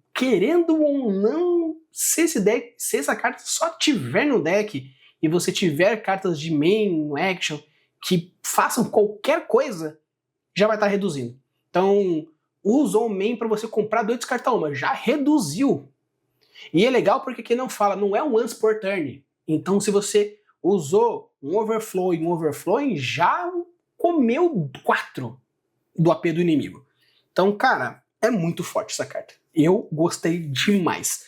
se essa carta só tiver no deck e você tiver cartas de main, action, que façam qualquer coisa, já vai estar reduzindo. Então, usou o main para você comprar 2 descartar uma, já reduziu. E é legal porque aqui não fala, não é um once per turn. Então se você usou um overflowing, já comeu 4 do AP do inimigo. Então, cara, é muito forte essa carta. Eu gostei demais.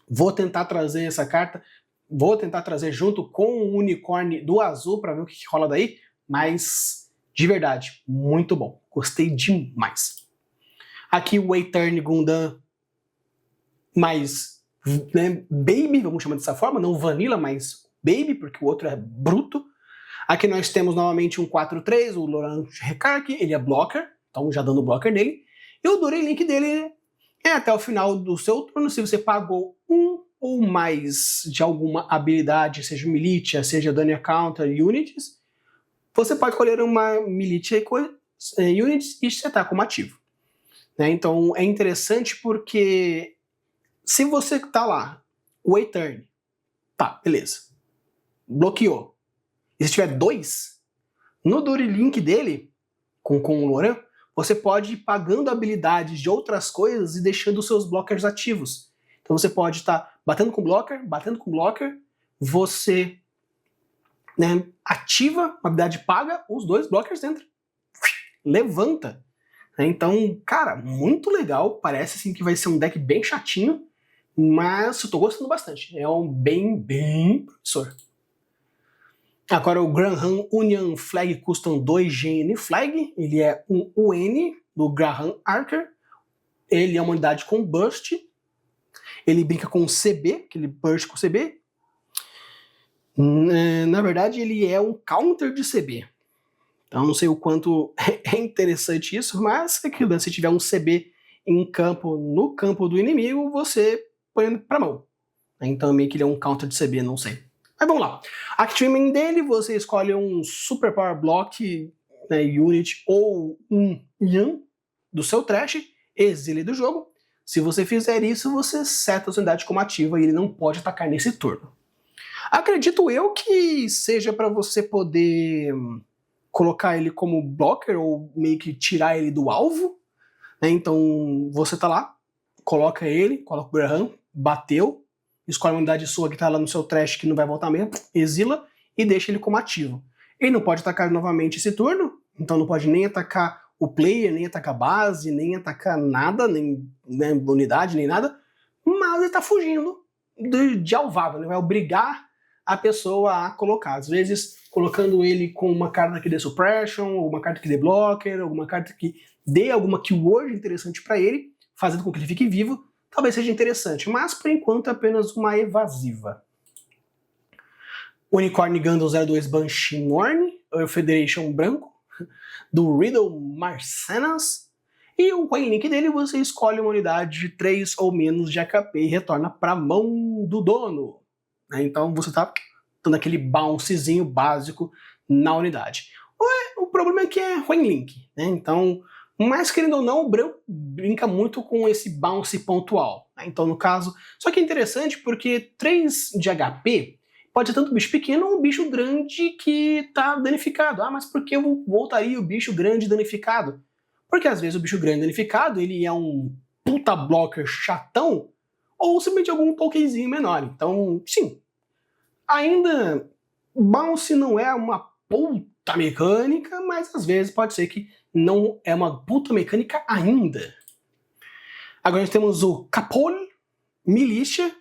Vou tentar trazer essa carta, vou tentar trazer junto com o unicórnio do azul para ver o que rola daí, mas de verdade, muito bom. Gostei demais. Aqui o Eterni Gundam mais, né, baby, vamos chamar dessa forma, não vanilla, mas baby, porque o outro é bruto. Aqui nós temos novamente um 4-3, o Laurent Recarque, ele é blocker, então já dando blocker nele. E o During Link dele é até o final do seu turno, se você pagou um ou mais de alguma habilidade, seja militia, seja Dungeon Counter, Unities, você pode escolher uma militia Unities e setar como ativo. Né? Então é interessante porque se você tá lá, o Eterni, tá, beleza, bloqueou. E se tiver 2, no During Link dele, com o Laurent, você pode ir pagando habilidades de outras coisas e deixando os seus blockers ativos. Então você pode estar batendo com blocker, você, né, ativa uma habilidade paga, os 2 blockers entram. Levanta. Então, cara, muito legal. Parece assim que vai ser um deck bem chatinho, mas eu tô gostando bastante. É um bem promissor. Agora o Graham Union Flag Custom 2 GN Flag, ele é um UN do Graham Archer, ele é uma unidade com burst, ele brinca com CB, aquele burst com CB, na verdade ele é um counter de CB, então não sei o quanto é interessante isso, mas se tiver um CB em campo, no campo do inimigo, você põe pra mão, então meio que ele é um counter de CB, não sei. Mas vamos lá. Activement dele, você escolhe um Super Power Block, né, Unit ou um Yan do seu trash, exile do jogo. Se você fizer isso, você seta a sua unidade como ativa e ele não pode atacar nesse turno. Acredito eu que seja para você poder colocar ele como blocker ou meio que tirar ele do alvo. Né? Então você tá lá, coloca o Graham, bateu, escolhe uma unidade sua que está lá no seu trash que não vai voltar mesmo, exila e deixa ele como ativo. Ele não pode atacar novamente esse turno, então não pode nem atacar o player, nem atacar a base, nem atacar nada, nem, né, unidade, nem nada, mas ele está fugindo de alvava, né? Vai obrigar a pessoa a colocar. Às vezes, colocando ele com uma carta que dê suppression, ou uma carta que dê blocker, alguma carta que dê alguma keyword interessante para ele, fazendo com que ele fique vivo, talvez seja interessante, mas por enquanto é apenas uma evasiva. Unicorn Gundam 02 Banshee Norn, o Federation branco, do Riddle Marcenas, e o Coinlink dele você escolhe uma unidade de 3 ou menos de HP e retorna para a mão do dono. Então você está dando aquele bouncezinho básico na unidade. O problema é que é Coinlink, né? Então, mas querendo ou não, o branco brinca muito com esse bounce pontual. Né? Então, no caso, só que é interessante porque 3 de HP pode ser tanto um bicho pequeno ou um bicho grande que tá danificado. Ah, mas por que eu voltaria o bicho grande danificado? Porque às vezes o bicho grande danificado, ele é um puta blocker chatão, ou simplesmente algum tokenzinho menor. Então, sim, ainda bounce não é uma puta mecânica, mas às vezes pode ser que não é uma puta mecânica ainda. Agora nós temos o Capol Militia,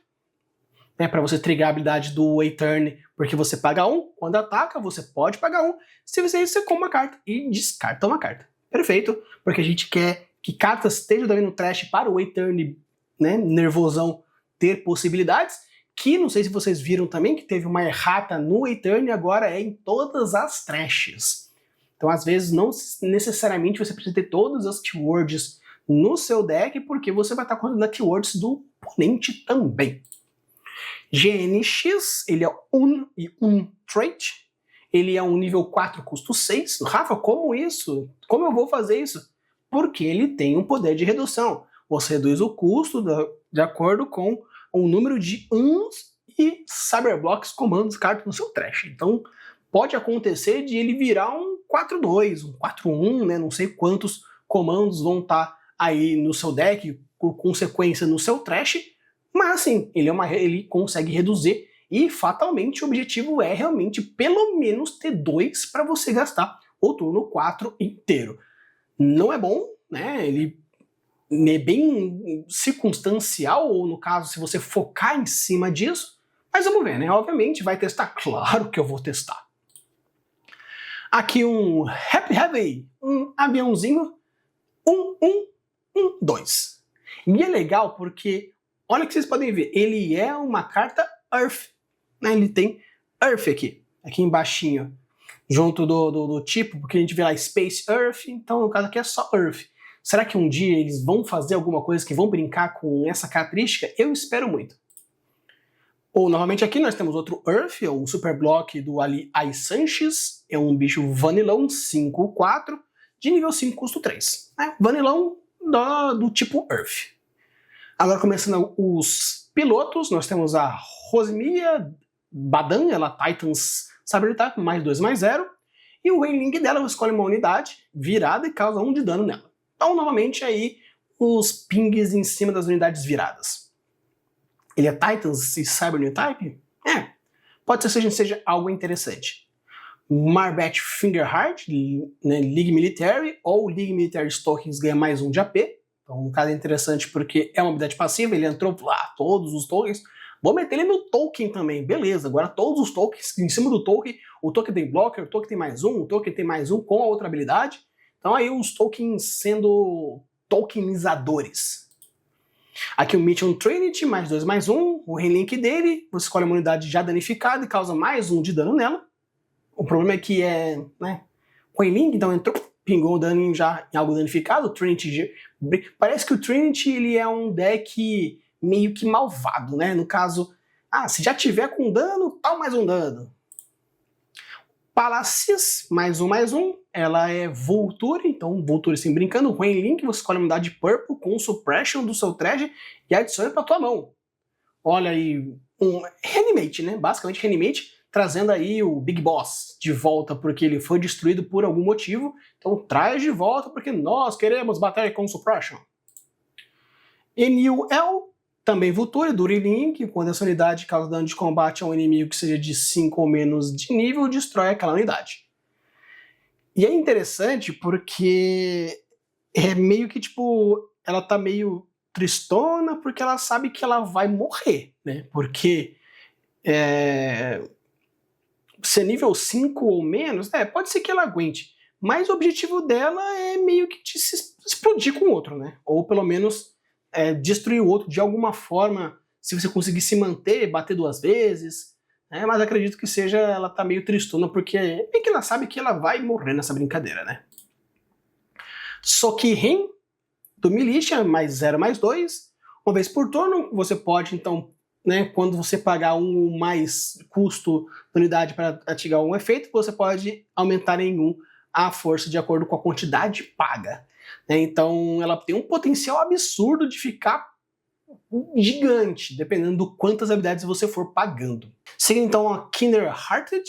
né, para você trigar a habilidade do Eterni, porque você paga 1, quando ataca você pode pagar 1, se você isso, você compra uma carta e descarta uma carta. Perfeito, porque a gente quer que cartas estejam também no trash para o Eterni, né, nervosão, ter possibilidades, que não sei se vocês viram também, que teve uma errata no Eterni, agora é em todas as trashes. Então às vezes não necessariamente você precisa ter todas as keywords no seu deck, porque você vai estar contando as keywords do oponente também. GNX, ele é um trait, ele é um nível 4, custo 6. Rafa, como isso? Como eu vou fazer isso? Porque ele tem um poder de redução. Você reduz o custo de acordo com o número de uns e Cyberblocks comandos cartas no seu trash. Então pode acontecer de ele virar um 4-2, um 4-1, né? Não sei quantos comandos vão estar aí no seu deck, por consequência no seu trash, Mas assim, ele consegue reduzir e fatalmente o objetivo é realmente pelo menos ter 2 para você gastar o turno 4 inteiro. Não é bom, né? Ele é bem circunstancial, ou no caso, se você focar em cima disso, mas vamos ver, né? Obviamente vai testar, claro que eu vou testar. Aqui um Happy Heavy, um aviãozinho 1112. E é legal porque, olha que vocês podem ver, ele é uma carta Earth, né? Ele tem Earth aqui embaixinho, junto do tipo, porque a gente vê lá Space Earth, então no caso aqui é só Earth. Será que um dia eles vão fazer alguma coisa que vão brincar com essa característica? Eu espero muito. Ou, novamente aqui nós temos outro Earth, um Super Block do Ali Ai Sanches, é um bicho vanilão 5/4, de nível 5, custo 3. Né? Vanilão do tipo Earth. Agora começando os pilotos, nós temos a Rosemia Badan, ela Titans Saber Type, +2/+0, e o Wailing dela, você escolhe uma unidade virada e causa 1 de dano nela. Então, novamente, aí, os pings em cima das unidades viradas. Ele é Titans e Cyber New Type? Pode ser que seja algo interessante. Marbet Fingerheart, né, League Military, ou League Military Tokens ganha +1 de AP. Então, no caso é interessante porque é uma habilidade passiva, ele entrou lá, todos os tokens. Vou meter ele no token também, beleza. Agora todos os tokens, em cima do token, o token tem blocker, o token tem +1, o token tem +1 com a outra habilidade. Então aí os tokens sendo tokenizadores. Aqui o Mission Trinity, +2/+1, o relink dele, você escolhe uma unidade já danificada e causa +1 de dano nela. O problema é que né, com relink, então entrou, pingou o dano já em algo danificado. O Trinity, parece que o Trinity ele é um deck meio que malvado, né? No caso, se já tiver com dano, tal mais um dano. Palacis, +1/+1, ela é Vulture, então Vulture sem brincando, Rain Link, você escolhe uma unidade Purple com Suppression do seu trash e adiciona para tua mão. Olha aí, um Reanimate, né? Basicamente Reanimate, trazendo aí o Big Boss de volta porque ele foi destruído por algum motivo, então traz de volta porque nós queremos bater com Suppression. Enil, também Vulture, Dury Link, quando essa unidade causa dano de combate a um inimigo que seja de 5 ou menos de nível, destrói aquela unidade. E é interessante porque é meio que tipo, ela tá meio tristona porque ela sabe que ela vai morrer, né? Porque ser nível 5 ou menos, pode ser que ela aguente, mas o objetivo dela é meio que de se explodir com o outro, né? Ou pelo menos destruir o outro de alguma forma, se você conseguir se manter, bater 2 vezes, né? Mas acredito que ela tá meio tristona, porque bem que ela sabe que ela vai morrer nessa brincadeira, né? Sokirin, do Militia, +0/+2, uma vez por turno, você pode, então, né, quando você pagar um ou mais custo da unidade para ativar um efeito, você pode aumentar em 1 a força de acordo com a quantidade paga. Então ela tem um potencial absurdo de ficar gigante, dependendo do quantas habilidades você for pagando. Seguindo então a Kinder Hearted,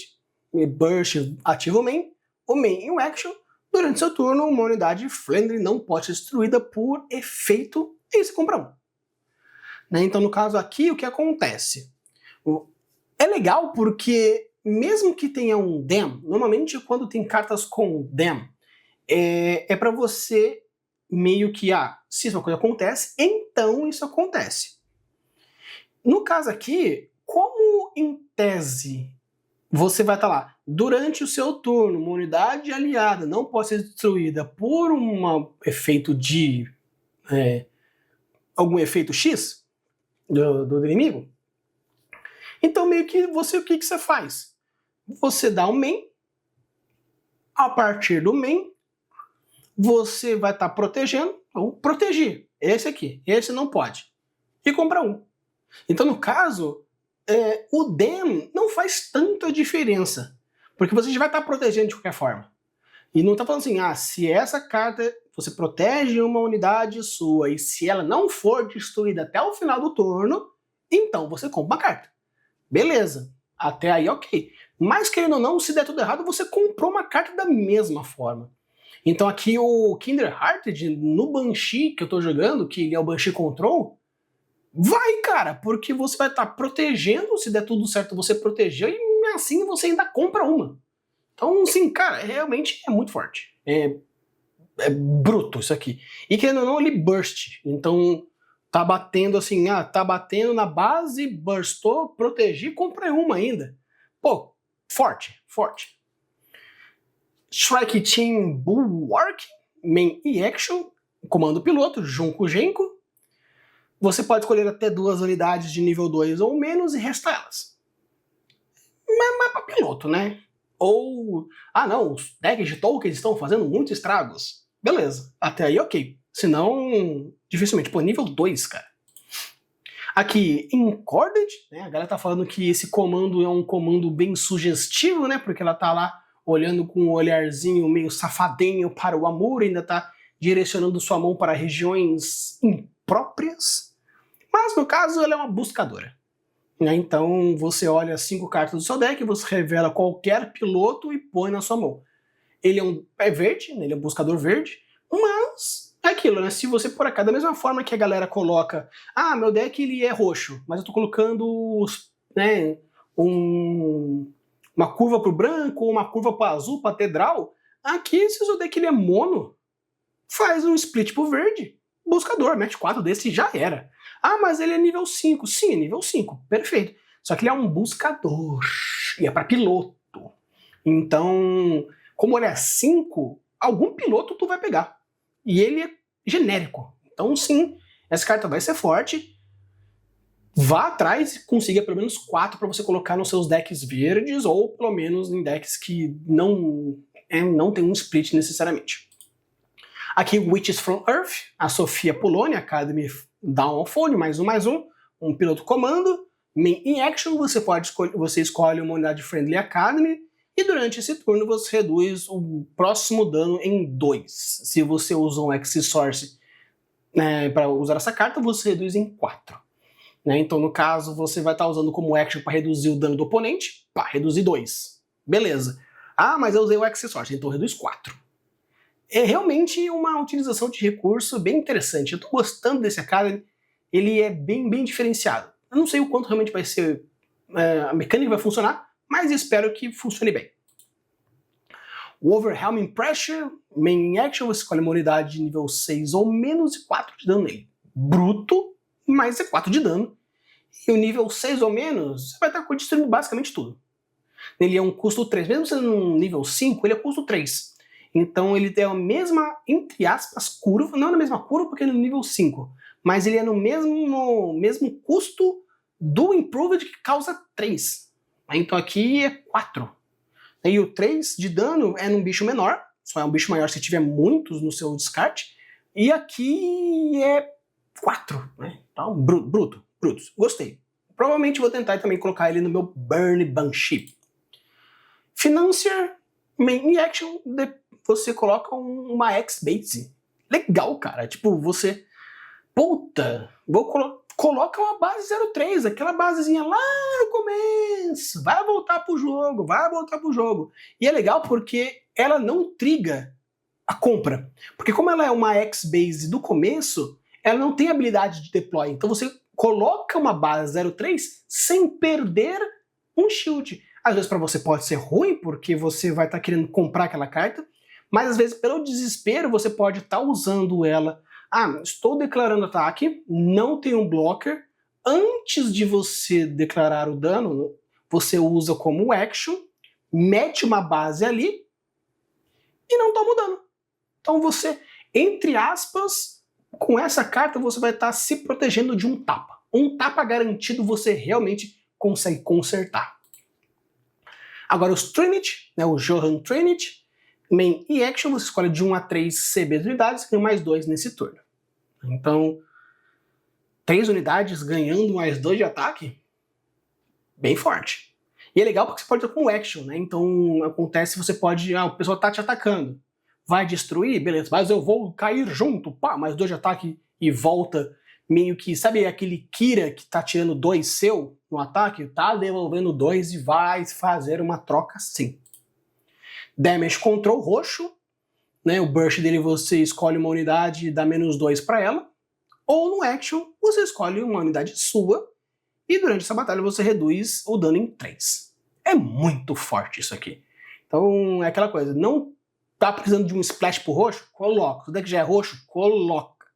Burst ativa o main em action, durante seu turno uma unidade friendly não pode ser destruída por efeito e você compra 1. Então no caso aqui o que acontece? É legal porque mesmo que tenha um Dam, normalmente quando tem cartas com Dam, é para você meio que, se uma coisa acontece, então isso acontece. No caso aqui, como em tese você vai estar lá, durante o seu turno, uma unidade aliada não pode ser destruída por um efeito de algum efeito X do inimigo, então meio que o que você faz? Você dá um main, a partir do main, você vai estar protegendo, ou proteger, esse aqui, esse não pode, e compra 1. Então, no caso, o Dam não faz tanta diferença, porque você já vai estar protegendo de qualquer forma. E não está falando assim, se essa carta, você protege uma unidade sua, e se ela não for destruída até o final do turno, então você compra uma carta. Beleza, até aí ok. Mas querendo ou não, se der tudo errado, você comprou uma carta da mesma forma. Então aqui o Kinder Hearted, no Banshee que eu tô jogando, que ele é o Banshee Control, Vai, cara, porque você vai estar protegendo, se der tudo certo você protegeu, e assim você ainda compra uma. Então, sim, cara, realmente é muito forte. É bruto isso aqui. E querendo ou não, ele burst. Então, tá batendo assim, tá batendo na base, burstou, protegi, comprei uma ainda. Pô, forte, forte. Strike Team Bulwark, Main e Action, comando piloto, Junko Genko. Você pode escolher até 2 unidades de nível 2 ou menos e resta elas. Mas pra piloto, né? Ou, não, os decks de tokens estão fazendo muitos estragos. Beleza, até aí ok. Senão, dificilmente. Pô, nível 2, cara. Aqui, Encorded, né? A galera tá falando que esse comando é um comando bem sugestivo, né? Porque ela tá lá olhando com um olharzinho meio safadinho para o amor, ainda tá direcionando sua mão para regiões impróprias. Mas no caso, ela é uma buscadora. Então você olha 5 cartas do seu deck, você revela qualquer piloto e põe na sua mão. Ele é verde, ele é um buscador verde, mas é aquilo, né? Se você por acaso, da mesma forma que a galera coloca, meu deck ele é roxo, mas eu tô colocando, né, uma curva pro branco, uma curva pro azul, pra ter draw, aqui se o seu deck ele é mono, faz um split pro verde, buscador, mete 4 desse e já era. Mas ele é nível 5. Sim, é nível 5. Perfeito. Só que ele é um buscador. E é para piloto. Então, como ele é 5, algum piloto tu vai pegar. E ele é genérico. Então, sim, essa carta vai ser forte. Vá atrás e consiga pelo menos 4 para você colocar nos seus decks verdes, ou pelo menos em decks que não tem um split necessariamente. Aqui, Witches from Earth, a Sofia Polônia, Academy Downfall, mais um piloto comando. Main in Action, você escolhe uma unidade Friendly Academy, e durante esse turno você reduz o próximo dano em 2. Se você usa um X-Source para usar essa carta, você reduz em 4. Então, no caso, você vai estar usando como action para reduzir o dano do oponente, reduzir 2. Beleza. Mas eu usei o X-Source, então reduz 4. É realmente uma utilização de recurso bem interessante. Eu tô gostando desse Academy, ele é bem diferenciado. Eu não sei o quanto realmente vai ser, a mecânica vai funcionar, mas espero que funcione bem. O Overwhelming Pressure, Main Action, você escolhe uma unidade de nível 6 ou menos e 4 de dano nele. Bruto, mas é 4 de dano. E o nível 6 ou menos, você vai estar destruindo basicamente tudo. Ele é um custo 3, mesmo sendo um nível 5, ele é custo 3. Então ele tem a mesma, entre aspas, curva, não na mesma curva porque ele é no nível 5, mas ele é no mesmo custo do Improved que causa 3. Então aqui é 4. E o 3 de dano é num bicho menor, só é um bicho maior se tiver muitos no seu descarte, e aqui é 4. Então, brutos. Gostei. Provavelmente vou tentar também colocar ele no meu Burn Banshee. Financier, Main Action, você coloca uma X-Base. Legal, cara. Tipo, você... coloca uma base 03, aquela basezinha lá no começo. Vai voltar pro jogo. E é legal porque ela não triga a compra. Porque como ela é uma X-Base do começo, ela não tem habilidade de deploy. Então você coloca uma base 03 sem perder um shield. Às vezes para você pode ser ruim, porque você vai estar querendo comprar aquela carta, mas às vezes pelo desespero você pode estar usando ela. Estou declarando ataque, não tem um blocker. Antes de você declarar o dano, você usa como action, mete uma base ali e não toma o dano. Então você, entre aspas, com essa carta você vai estar se protegendo de um tapa. Um tapa garantido você realmente consegue consertar. Agora os Trinity, o Johan Trinity, Main e Action, você escolhe de 1 a 3 CB de unidades, ganha mais 2 nesse turno. Então, 3 unidades ganhando mais 2 de ataque, bem forte. E é legal porque você pode ter com Action, Então, acontece, você pode, o pessoal tá te atacando. Vai destruir? Beleza, mas eu vou cair junto, mais 2 de ataque e volta. Meio que, sabe aquele Kira que tá tirando 2 seu no ataque? Tá devolvendo 2 e vai fazer uma troca sim. Damage Control roxo, o burst dele você escolhe uma unidade e dá menos 2 para ela. Ou no Action, você escolhe uma unidade sua e durante essa batalha você reduz o dano em 3. É muito forte isso aqui. Então é aquela coisa, não tá precisando de um splash pro roxo? Coloca. O deck já é roxo? Coloca.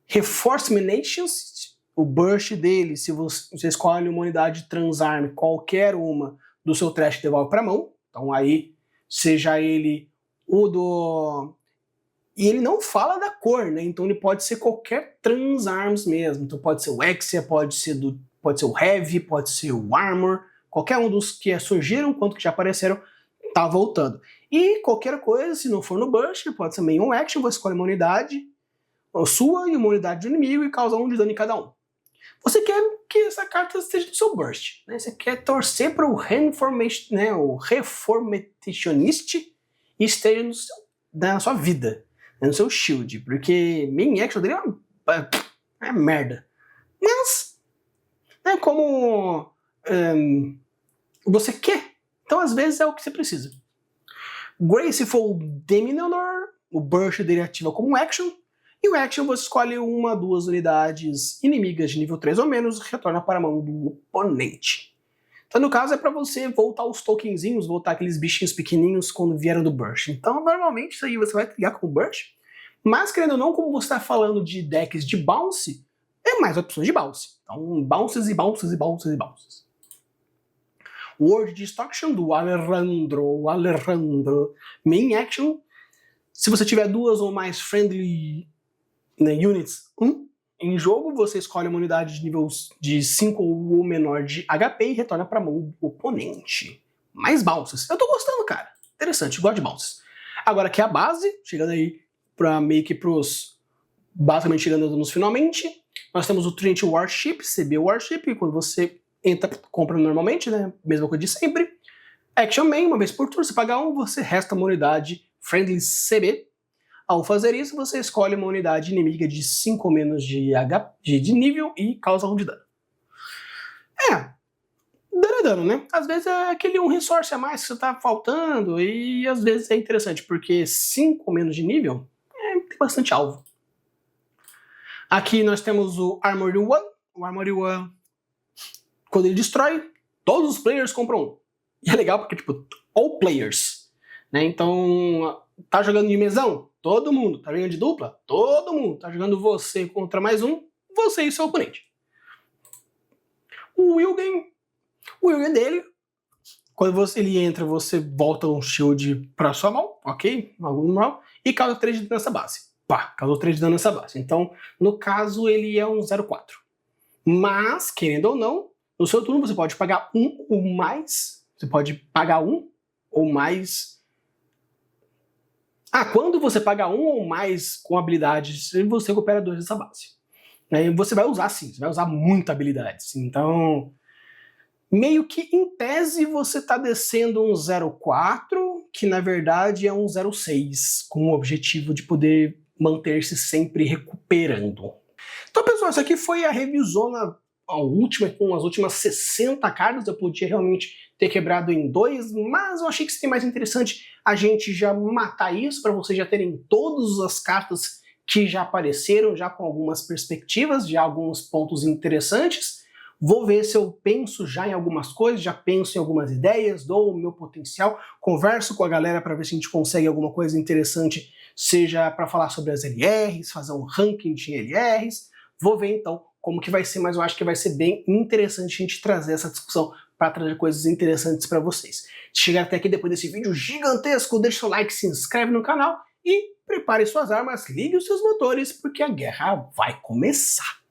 Reinforcement Nations, o burst dele, se você escolhe uma unidade Transarm, qualquer uma do seu trash devolve para mão. Então aí, seja ele o do... E ele não fala da cor, né? Então ele pode ser qualquer Transarms mesmo. Então pode ser o Exia, pode ser o Heavy, pode ser o Armor. Qualquer um dos que surgiram, quanto que já apareceram, tá voltando. E qualquer coisa, se não for no burst, pode ser também um Action, você escolhe uma unidade sua e uma unidade do inimigo e causa 1 de dano em cada um. Você quer que essa carta esteja no seu burst, né? Você quer torcer para o Reformationist e esteja na sua vida, né? No seu shield, porque main action dele é merda. Mas, né, como você quer, então às vezes é o que você precisa. Graceful Deminor, o burst dele ativa como action. E o Action você escolhe 1 a 2 unidades inimigas de nível 3 ou menos e retorna para a mão do oponente. Então no caso é para você voltar os tokenzinhos, voltar aqueles bichinhos pequenininhos quando vieram do Burst. Então normalmente isso aí você vai ligar com o Burst, mas querendo ou não, como você está falando de decks de bounce, é mais opções de bounce. Então bounces e bounces e bounces e bounces. World Destruction do Alejandro. Main Action, se você tiver 2 ou mais friendly units 1 em jogo, você escolhe uma unidade de nível de 5 ou menor de HP e retorna para a mão do oponente. Mais bounces. Eu tô gostando, cara. Interessante, gosto de bounces. Agora aqui a base, chegando aí para meio que pros... basicamente chegando nos finalmente, nós temos o Trinity Warship, CB Warship, quando você entra, compra normalmente, né? Mesma coisa de sempre. Action Main, uma vez por turno, você paga 1, você resta uma unidade Friendly CB. Ao fazer isso, você escolhe uma unidade inimiga de 5 ou menos de nível e causa 1 de dano. Dano é dano, né? Às vezes é aquele um resource a mais que você tá faltando e às vezes é interessante, porque 5 ou menos de nível tem bastante alvo. Aqui nós temos o Armored One. O Armored One, quando ele destrói, todos os players compram um. E é legal porque, tipo, all players, né? Então, tá jogando de mesão? Todo mundo. Tá jogando de dupla? Todo mundo. Tá jogando você contra mais um? Você e seu oponente. O Wilgen dele, quando ele entra, você volta um shield pra sua mão, ok? Algo normal. E causa 3 de dano nessa base. Pá, causou 3 de dano nessa base. Então, no caso, ele é um 0/4. Mas, querendo ou não, no seu turno você pode pagar 1 ou mais. Você pode pagar 1 ou mais. Quando você paga 1 ou mais com habilidades, você recupera 2 dessa base. Aí você vai usar sim, você vai usar muita habilidades. Então, meio que em tese você está descendo um 0/4, que na verdade é um 0/6, com o objetivo de poder manter-se sempre recuperando. Então, pessoal, isso aqui foi a revisona, a última, com as últimas 60 cartas. Eu podia realmente ter quebrado em 2, mas eu achei que seria mais interessante a gente já matar isso, para vocês já terem todas as cartas que já apareceram, já com algumas perspectivas, já alguns pontos interessantes. Vou ver se eu penso já em algumas coisas, já penso em algumas ideias, dou o meu potencial, converso com a galera para ver se a gente consegue alguma coisa interessante, seja para falar sobre as LRs, fazer um ranking de LRs. Vou ver então como que vai ser, mas eu acho que vai ser bem interessante a gente trazer essa discussão para trazer coisas interessantes para vocês. Se chegar até aqui depois desse vídeo gigantesco, deixa seu like, se inscreve no canal e prepare suas armas, ligue os seus motores, porque a guerra vai começar.